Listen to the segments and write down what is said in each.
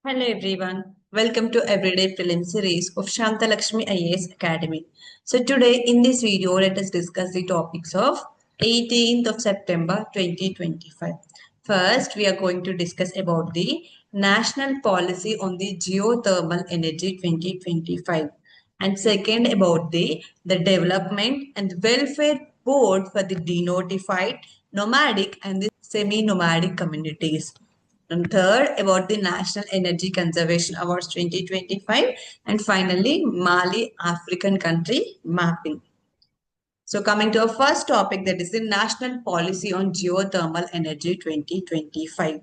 Hello everyone, welcome to Everyday Prelims series of Shantha Lakshmi IAS Academy. So today in this video, let us discuss the topics of 18th of September 2025. First, we are going to discuss about the National Policy on the Geothermal Energy 2025. And second, about the Development and Welfare Board for the denotified, nomadic and the semi-nomadic communities. And third, about the National Energy Conservation Awards 2025. And finally, Mali African country mapping. So coming to our first topic, that is the National Policy on Geothermal Energy 2025.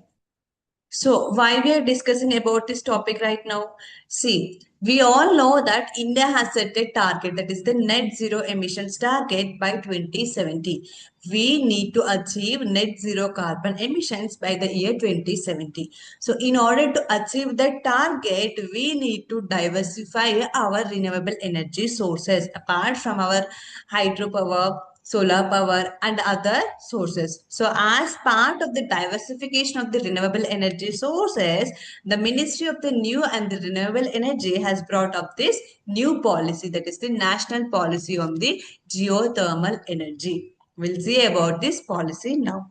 So why we are discussing about this topic right now? See, we all know that India has set a target, that is the net zero emissions target by 2070. We need to achieve net zero carbon emissions by the year 2070. So in order to achieve that target, we need to diversify our renewable energy sources apart from our hydropower, solar power and other sources. So as part of the diversification of the renewable energy sources, the Ministry of the New and the Renewable Energy has brought up this new policy, that is the National Policy on the Geothermal Energy. We'll see about this policy now.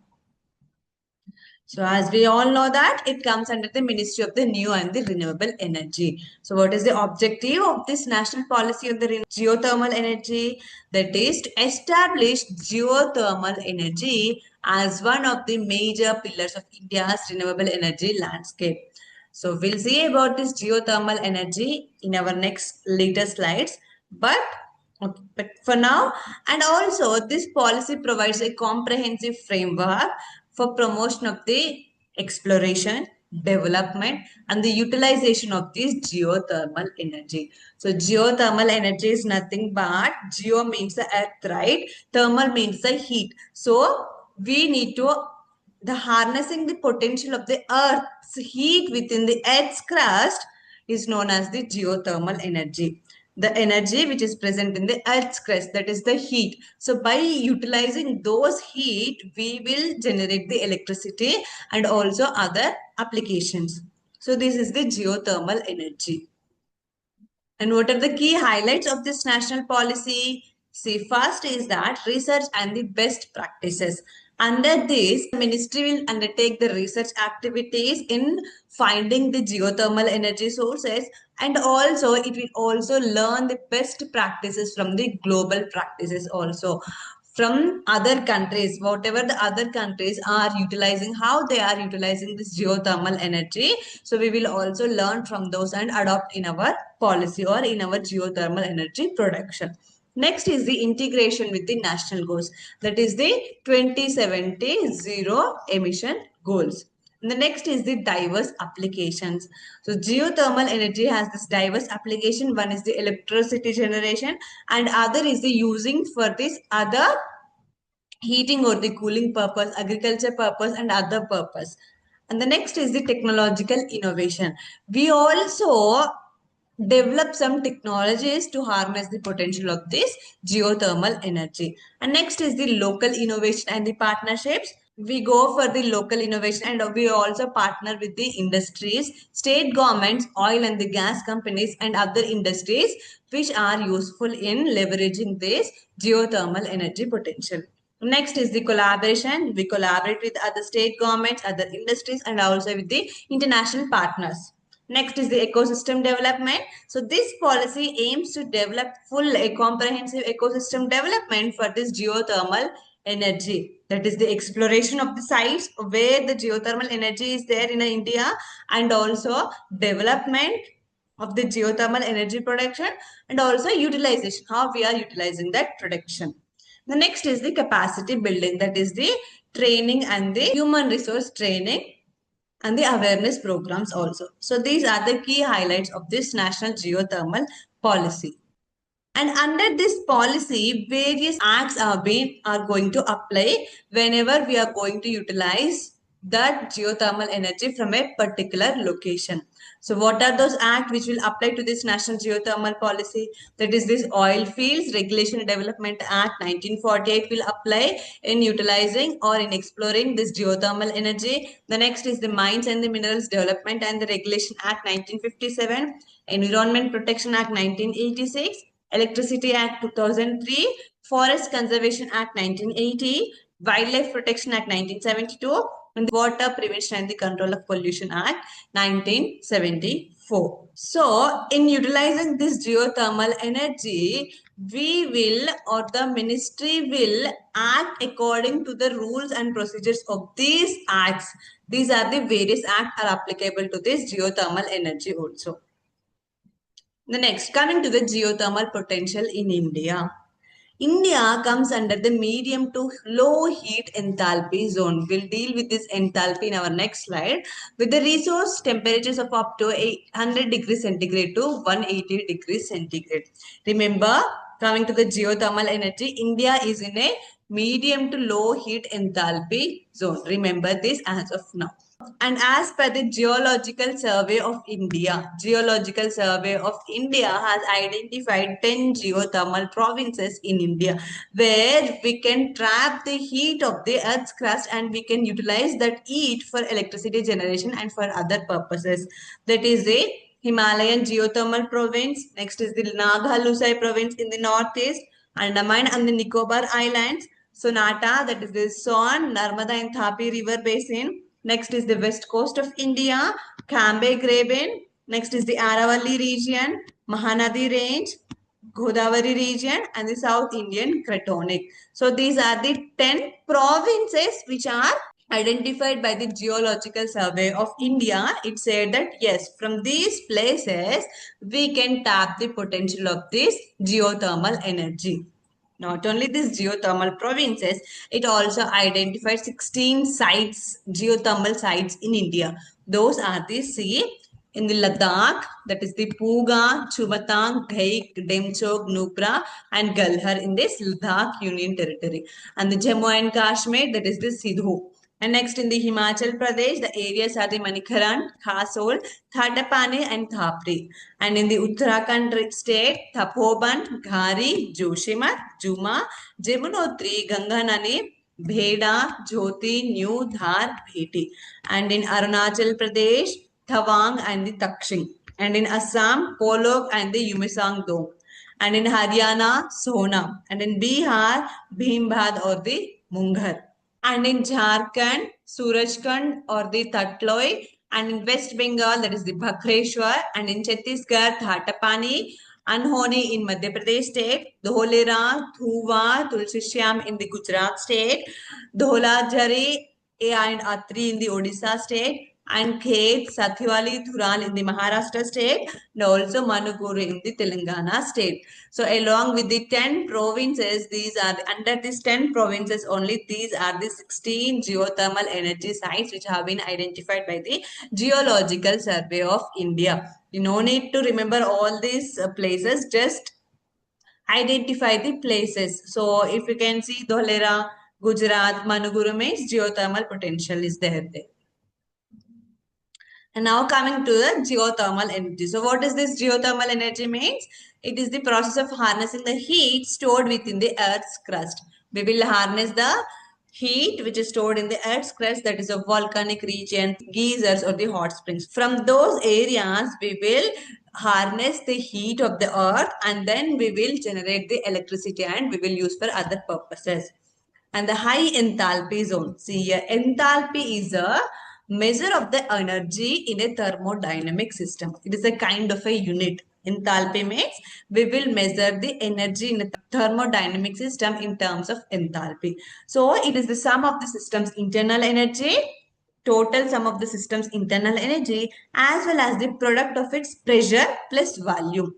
So as we all know that it comes under the Ministry of the New and the Renewable Energy. So what is the objective of this national policy on the geothermal energy? That is to establish geothermal energy as one of the major pillars of India's renewable energy landscape. So we'll see about this geothermal energy in our next later slides. But for now, and also this policy provides a comprehensive framework for promotion of the exploration, development and the utilization of this geothermal energy. So geothermal energy is nothing but, geo means the earth, right? Thermal means the heat. So we need to the harnessing the potential of the earth's heat within the earth's crust is known as the geothermal energy. The energy which is present in the earth's crust, that is the heat. So by utilizing those heat, we will generate the electricity and also other applications. So this is the geothermal energy. And what are the key highlights of this national policy? See, first is that research and the best practices. Under this, the ministry will undertake the research activities in finding the geothermal energy sources, and also it will also learn the best practices from the global practices also, from other countries, whatever the other countries are utilizing, how they are utilizing this geothermal energy. So we will also learn from those and adopt in our policy or in our geothermal energy production. Next is the integration with the national goals, that is the 2070 zero emission goals. And the next is the diverse applications. So geothermal energy has this diverse application. One is the electricity generation and other is the using for this other heating or the cooling purpose, agriculture purpose and other purpose. And the next is the technological innovation. We also develop some technologies to harness the potential of this geothermal energy. And next is the local innovation and the partnerships. We go for the local innovation and we also partner with the industries, state governments, oil and the gas companies and other industries which are useful in leveraging this geothermal energy potential. Next is the collaboration. We collaborate with other state governments, other industries and also with the international partners. Next is the ecosystem development. So this policy aims to develop a comprehensive ecosystem development for this geothermal energy. That is the exploration of the sites where the geothermal energy is there in India and also development of the geothermal energy production and also utilization, how we are utilizing that production. The next is the capacity building, that is the training and the human resource training and the awareness programs also. So these are the key highlights of this national geothermal policy. And under this policy, various acts are going to apply whenever we are going to utilize that geothermal energy from a particular location. So what are those acts which will apply to this National Geothermal Policy? That is this Oil Fields Regulation and Development Act 1948 will apply in utilizing or in exploring this geothermal energy. The next is the Mines and the Minerals Development and the Regulation Act 1957, Environment Protection Act 1986, Electricity Act 2003, Forest Conservation Act 1980, Wildlife Protection Act 1972, and the Water Prevention and the Control of Pollution Act 1974. So, in utilizing this geothermal energy, we will or the ministry will act according to the rules and procedures of these acts. These are the various acts are applicable to this geothermal energy also. The next, coming to the geothermal potential in India. India comes under the medium to low heat enthalpy zone. We'll deal with this enthalpy in our next slide. With the resource temperatures of up to 800 degrees centigrade to 180 degrees centigrade. Remember, coming to the geothermal energy, India is in a medium to low heat enthalpy zone. Remember this as of now. And as per the Geological Survey of India has identified 10 geothermal provinces in India where we can trap the heat of the Earth's crust and we can utilize that heat for electricity generation and for other purposes. That is the Himalayan Geothermal Province. Next is the Naghalusai Province in the northeast, Andaman and the Nicobar Islands, Sonata, that is the Son, Narmada and Thapi River Basin. Next is the west coast of India, Cambay Graben. Next is the Aravalli region, Mahanadi Range, Godavari region, and the South Indian Cratonic. So these are the 10 provinces which are identified by the Geological Survey of India. It said that yes, from these places we can tap the potential of this geothermal energy. Not only these geothermal provinces, it also identified 16 sites, geothermal sites in India. Those are the see in the Ladakh, that is the Puga, Chumatang, Ghaik, Demchok, Nubra and Galhar in this Ladakh Union Territory. And the Jammu and Kashmir, that is the Sidhu. And next in the Himachal Pradesh, the areas are the Manikaran, Khasol, Thatapani and Thapri. And in the Uttarakhand state, Tapoban, Ghari, Joshimar, Juma, Jemunotri, Ganganani, Bheda, Jyoti, New, Dhar, Bheti. And in Arunachal Pradesh, Tawang and the Takshing. And in Assam, Polok and the Yumisang Dome. And in Haryana, Sonam. And in Bihar, Bhimbad or the Munghar. And in Jharkhand, Surajkand or the Tatloi, and in West Bengal, that is the Bhakreshwar, and in Chhattisgarh, Thatapani, Anhoni in Madhya Pradesh state, Dholera, Thuva, Tulsishyam in the Gujarat state, Dholajari and Atri in the Odisha state, and Khet, Sathiwali, Thural in the Maharashtra state, and also Manukuru in the Telangana state. So along with the 10 provinces, these are under these 10 provinces only, these are the 16 geothermal energy sites which have been identified by the Geological Survey of India. You no need to remember all these places, just identify the places. So if you can see Dholera, Gujarat, Manuguru means geothermal potential is there. And now coming to the geothermal energy. So what is this geothermal energy means? It is the process of harnessing the heat stored within the Earth's crust. We will harness the heat which is stored in the Earth's crust, that is a volcanic region, geysers or the hot springs. From those areas, we will harness the heat of the earth and then we will generate the electricity and we will use for other purposes. And the high enthalpy zone. See here, enthalpy is a measure of the energy in a thermodynamic system. It is a kind of a unit. Enthalpy means we will measure the energy in a thermodynamic system in terms of enthalpy. So it is the sum of the system's internal energy, total sum of the system's internal energy, as well as the product of its pressure plus volume.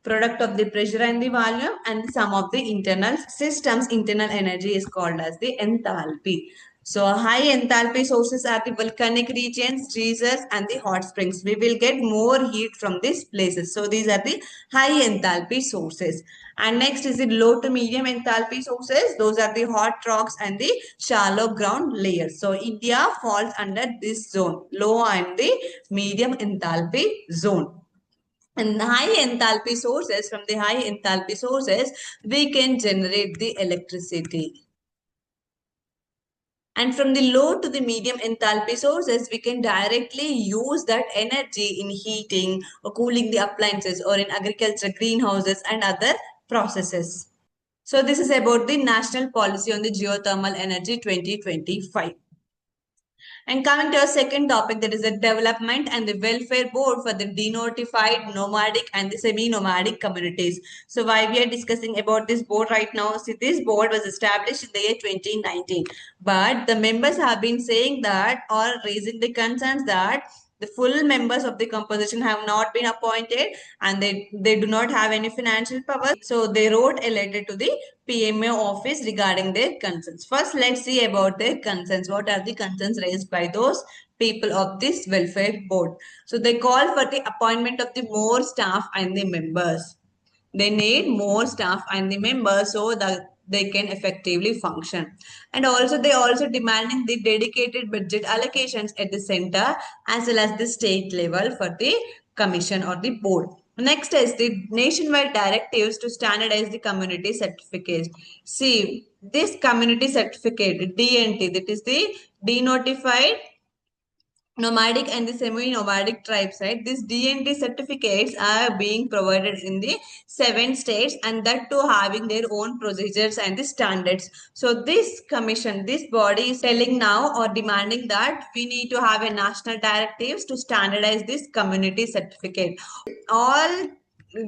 Product of the pressure and the volume and the sum of the internal system's internal energy is called as the enthalpy. So high enthalpy sources are the volcanic regions, geysers, and the hot springs. We will get more heat from these places. So these are the high enthalpy sources. And next is the low to medium enthalpy sources. Those are the hot rocks and the shallow ground layers. So India falls under this zone, low and the medium enthalpy zone. And high enthalpy sources, from the high enthalpy sources, we can generate the electricity. And from the low to the medium enthalpy sources, we can directly use that energy in heating or cooling the appliances or in agriculture, greenhouses and other processes. So this is about the National Policy on the Geothermal Energy 2025. And coming to our second topic, that is the development and the welfare board for the denotified, nomadic and the semi-nomadic communities. So why we are discussing about this board right now? See, this board was established in the year 2019. But the members have been saying that or raising the concerns that the full members of the composition have not been appointed and they do not have any financial power. So they wrote a letter to the PMO office regarding their concerns. First, let's see about their concerns. What are the concerns raised by those people of this welfare board? So they call for the appointment of the more staff and the members. They need more staff and the members so that they can effectively function. And also they also demanding the dedicated budget allocations at the center as well as the state level for the commission or the board. Next is the nationwide directives to standardize the community certificates. See, this community certificate, DNT, that is the denotified nomadic and the semi-nomadic tribes, right? These DNT certificates are being provided in the 7 states and that too having their own procedures and the standards. So this commission, this body is telling now or demanding that we need to have a national directives to standardize this community certificate. All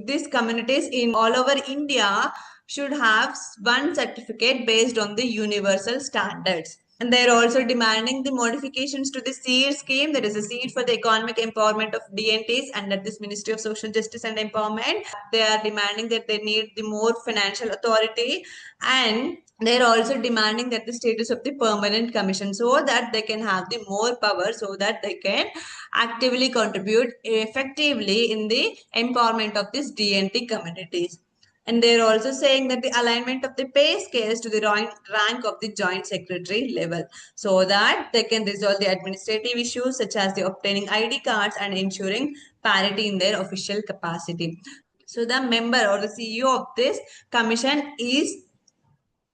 these communities in all over India should have one certificate based on the universal standards. And they're also demanding the modifications to the SEED scheme, that is a seed for the economic empowerment of DNTs under this Ministry of Social Justice and Empowerment. They are demanding that they need the more financial authority, and they're also demanding that the status of the permanent commission so that they can have the more power so that they can actively contribute effectively in the empowerment of these DNT communities. And they're also saying that the alignment of the pay scales to the rank of the joint secretary level so that they can resolve the administrative issues such as the obtaining ID cards and ensuring parity in their official capacity. So the member or the CEO of this commission is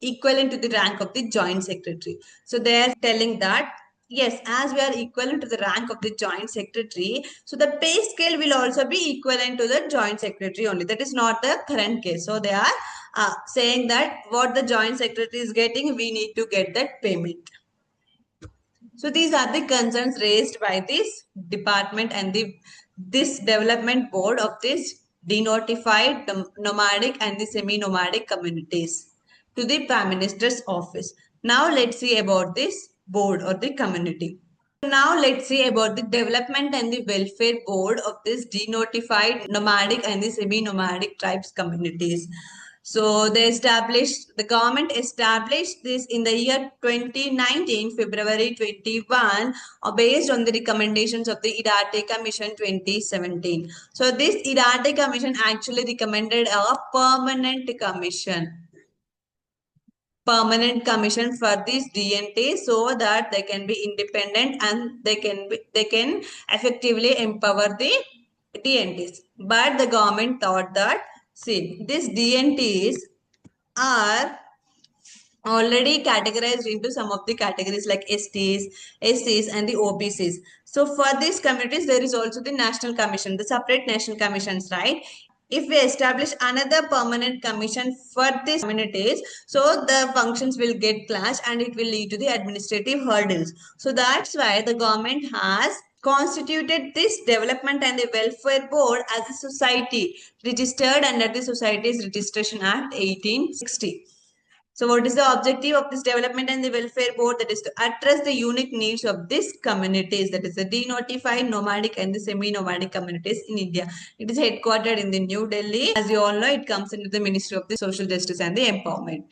equivalent to the rank of the joint secretary. So they are telling that yes, as we are equivalent to the rank of the joint secretary, so the pay scale will also be equivalent to the joint secretary only. That is not the current case. So they are saying that what the joint secretary is getting, we need to get that payment. So these are the concerns raised by this department and this development board of this denotified, nomadic and the semi-nomadic communities to the Prime Minister's office. Now let's see about this board or the community. Now let's see about the development and the welfare board of this denotified, nomadic and the semi-nomadic tribes communities. So the government established this in the year 2019, February 21, based on the recommendations of the Idate Commission 2017. So this Idate Commission actually recommended a permanent commission for these DNT so that they can be independent and they can effectively empower the DNTs. But the government thought that, see, these DNTs are already categorized into some of the categories like STs, SCs and the OBCs. So for these communities, there is also the national commission, the separate national commissions, right? If we establish another permanent commission for these communities, so the functions will get clashed and it will lead to the administrative hurdles. So that's why the government has constituted this development and the welfare board as a society registered under the Societies Registration Act 1860. So what is the objective of this development and the welfare board? That is to address the unique needs of these communities, that is the denotified, nomadic and the semi-nomadic communities in India. It is headquartered in the New Delhi. As you all know, it comes into the Ministry of the Social Justice and the Empowerment.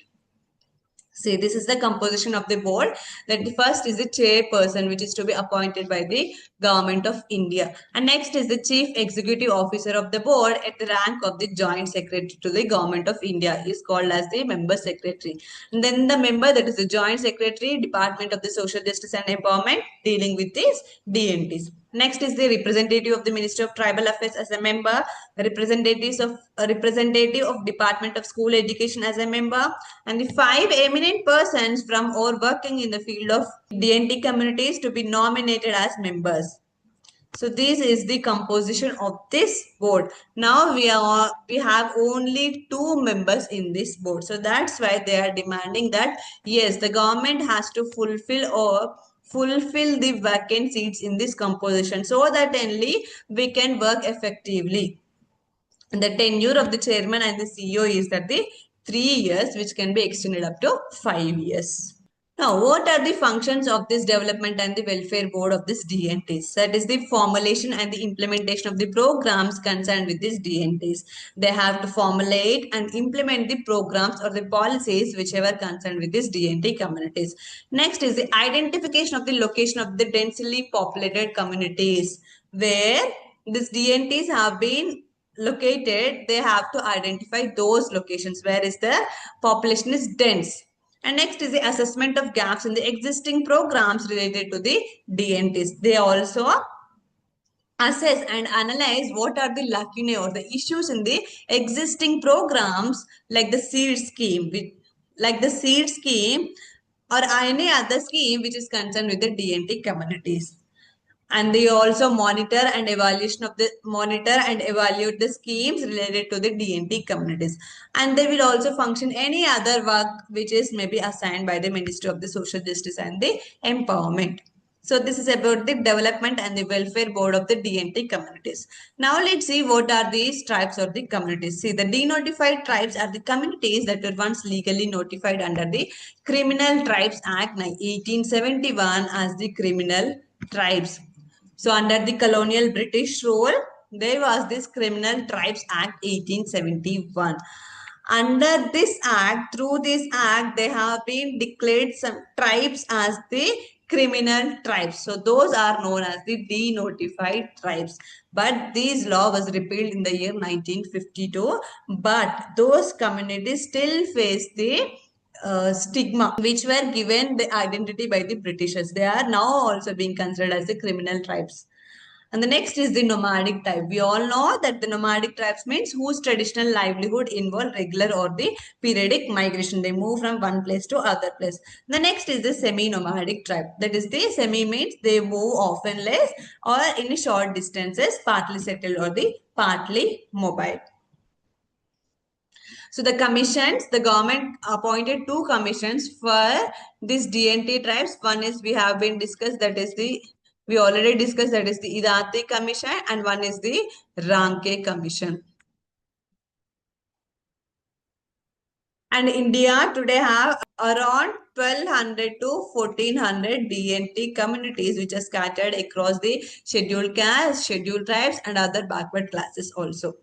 See, this is the composition of the board. That the first is the chairperson, which is to be appointed by the Government of India. And next is the chief executive officer of the board at the rank of the joint secretary to the Government of India is called as the member secretary. And then the member, that is the joint secretary, Department of the Social Justice and Empowerment, dealing with these DNTs. Next is the representative of the Ministry of Tribal Affairs as a member, representative of Department of School Education as a member, and the 5 eminent persons from or working in the field of DNT communities to be nominated as members. So this is the composition of this board. Now we have only 2 members in this board. So that's why they are demanding that yes, the government has to fulfill the vacant seats in this composition so that only we can work effectively. And the tenure of the chairman and the CEO is that the 3 years, which can be extended up to 5 years. Now, what are the functions of this development and the welfare board of this DNTs? That is the formulation and the implementation of the programs concerned with these DNTs. They have to formulate and implement the programs or the policies whichever concerned with these DNT communities. Next is the identification of the location of the densely populated communities where these DNTs have been located. They have to identify those locations where is the population is dense. And next is the assessment of gaps in the existing programs related to the DNTs. They also assess and analyze what are the lacunae or the issues in the existing programs like the seed scheme or any other scheme which is concerned with the DNT communities. And they also monitor and evaluate the schemes related to the DNT communities. And they will also function any other work which is maybe assigned by the Ministry of the Social Justice and the Empowerment. So this is about the development and the welfare board of the DNT communities. Now let's see what are these tribes or the communities. See, the denotified tribes are the communities that were once legally notified under the Criminal Tribes Act 1871 as the criminal tribes. So under the colonial British rule, there was this Criminal Tribes Act 1871. Under this act, through this act, they have been declared some tribes as the criminal tribes. So those are known as the denotified tribes. But this law was repealed in the year 1952. But those communities still face the stigma which were given the identity by the Britishers. They are now also being considered as the criminal tribes. And the next is the nomadic type. We all know that the nomadic tribes means whose traditional livelihood involve regular or the periodic migration. They move from one place to other place. The next is the semi-nomadic tribe. That is the semi means they move often less or in short distances, partly settled or the partly mobile. So the commissions, the government appointed 2 commissions for these DNT tribes. One is we already discussed, that is the Idati Commission, and one is the Ranke Commission. And India today have around 1200 to 1400 DNT communities which are scattered across the scheduled castes, scheduled tribes and other backward classes also.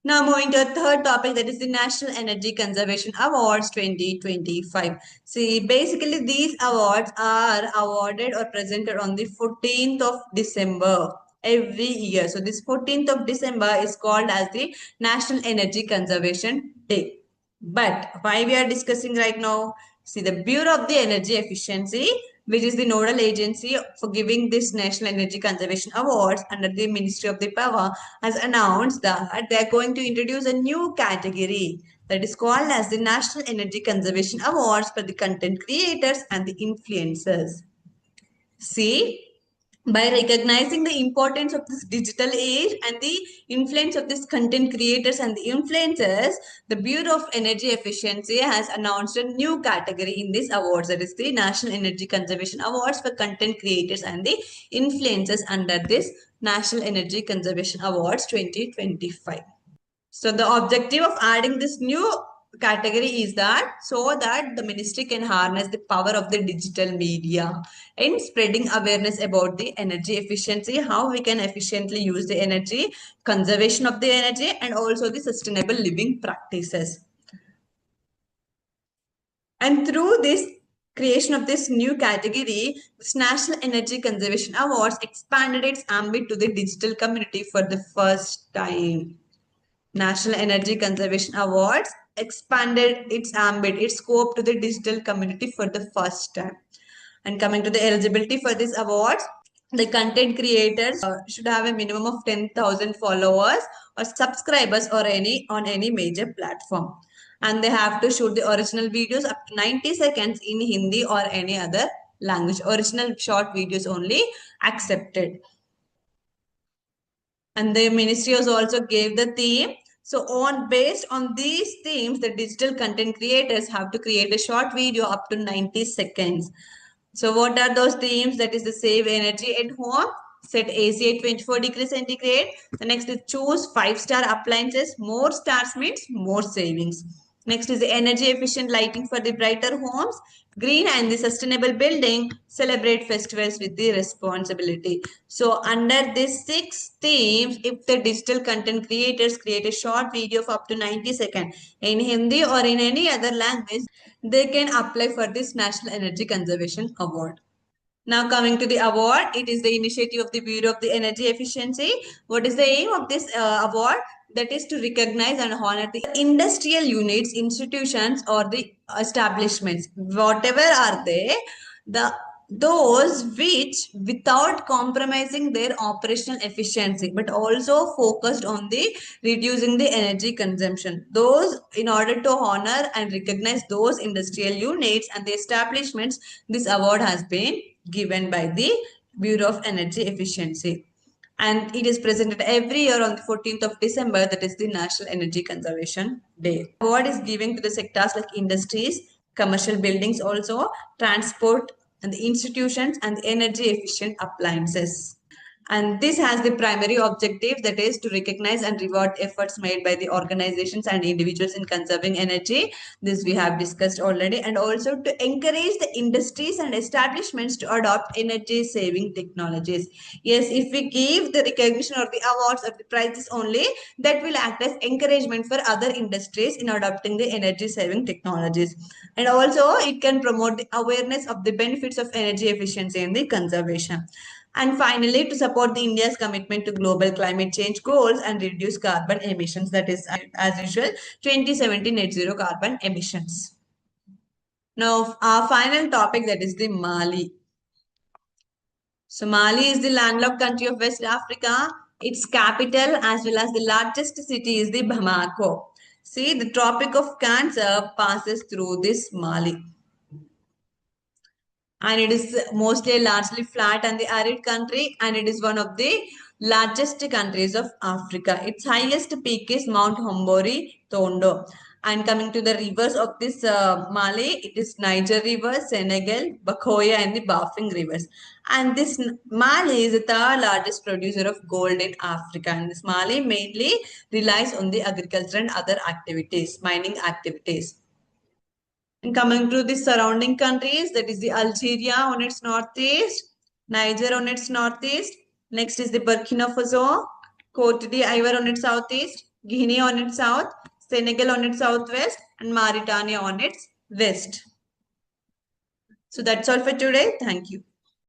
Now moving to a third topic, that is the National Energy Conservation Awards 2025. See, basically these awards are awarded or presented on the 14th of December every year. So this 14th of December is called as the National Energy Conservation Day. But why we are discussing right now? See, the Bureau of the Energy Efficiency, which is the nodal agency for giving this National Energy Conservation Awards under the Ministry of the Power, has announced that they are going to introduce a new category that is called as the National Energy Conservation Awards for the content creators and the influencers. See, by recognizing the importance of this digital age and the influence of this content creators and the influencers, the Bureau of Energy Efficiency has announced a new category in this awards, that is the National Energy Conservation Awards for content creators and the influencers under this National Energy Conservation Awards 2025. So the objective of adding this new category is that so that the ministry can harness the power of the digital media in spreading awareness about the energy efficiency, how we can efficiently use the energy, conservation of the energy, and also the sustainable living practices. And through this creation of this new category, this National Energy Conservation Awards expanded its ambit to the digital community for the first time. National Energy Conservation Awards expanded its ambit, its scope to the digital community for the first time. And coming to the eligibility for this awards, the content creators should have a minimum of 10,000 followers or subscribers or on any major platform. And they have to shoot the original videos up to 90 seconds in Hindi or any other language. Original short videos only accepted. And the ministry has also gave the theme. So based on these themes, the digital content creators have to create a short video up to 90 seconds. So what are those themes? That is the save energy at home, set AC at 24 degrees centigrade. The next is choose 5-star appliances. More stars means more savings. Next is the energy efficient lighting for the brighter homes. Green and the sustainable building. Celebrate festivals with the responsibility. So under these 6 themes, if the digital content creators create a short video of up to 90 seconds in Hindi or in any other language, they can apply for this National Energy Conservation Award. Now coming to the award, it is the initiative of the Bureau of the Energy Efficiency. What is the aim of this award? That is to recognize and honor the industrial units, institutions or the establishments, whatever are they, those which without compromising their operational efficiency but also focused on the reducing the energy consumption. Those, in order to honor and recognize those industrial units and the establishments, this award has been given by the Bureau of Energy Efficiency. And it is presented every year on the 14th of December, that is the National Energy Conservation Day. The award is given to the sectors like industries, commercial buildings also, transport, and the institutions and the energy efficient appliances. And this has the primary objective, that is to recognize and reward efforts made by the organizations and individuals in conserving energy. This we have discussed already. And also to encourage the industries and establishments to adopt energy saving technologies. Yes, if we give the recognition or the awards or the prizes only, that will act as encouragement for other industries in adopting the energy saving technologies. And also it can promote the awareness of the benefits of energy efficiency and the conservation. And finally, to support the India's commitment to global climate change goals and reduce carbon emissions, that is, as usual, 2070 net zero carbon emissions. Now, our final topic, that is the Mali. So, Mali is the landlocked country of West Africa. Its capital as well as the largest city is the Bamako. See, the Tropic of Cancer passes through this Mali. And it is mostly largely flat and the arid country, and it is one of the largest countries of Africa. Its highest peak is Mount Hombori Tondo. And coming to the rivers of this Mali, it is Niger River, Senegal, Bakoya and the Bafing rivers. And this Mali is the third largest producer of gold in Africa. And this Mali mainly relies on the agriculture and other activities, mining activities. And coming to the surrounding countries, that is the Algeria on its northeast, Niger on its northeast. Next is the Burkina Faso, Cote d'Ivoire on its southeast, Guinea on its south, Senegal on its southwest, and Mauritania on its west. So that's all for today. Thank you.